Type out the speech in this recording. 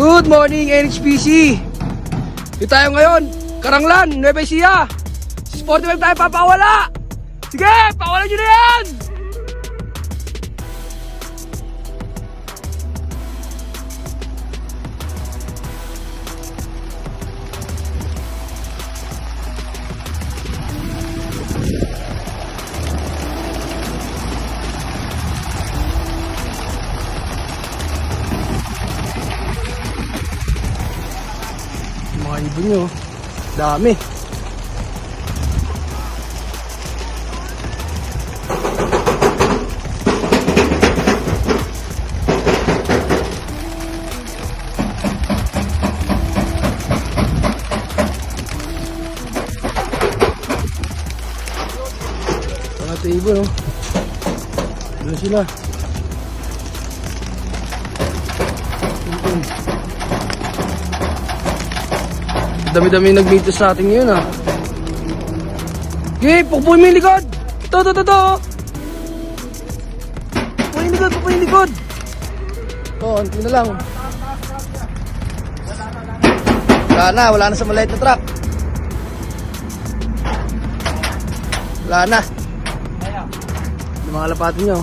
Good morning, NHPC! Dito tayo ngayon, Karanglan, Nueva Ecija. 45 tayo papawala! Sige, pawala nyo na yan! Mga ibon nyo, dami. Mga ibon, oh. Ano sila? Dami-dami nag-meet sa atin ngayon, ah. Okay, pukpuin mo yung likod. Ito. Pukpuin yung likod. Ito, unti na lang. Wala na sa maliit na truck. Wala na. Yung mga lapatin nyo.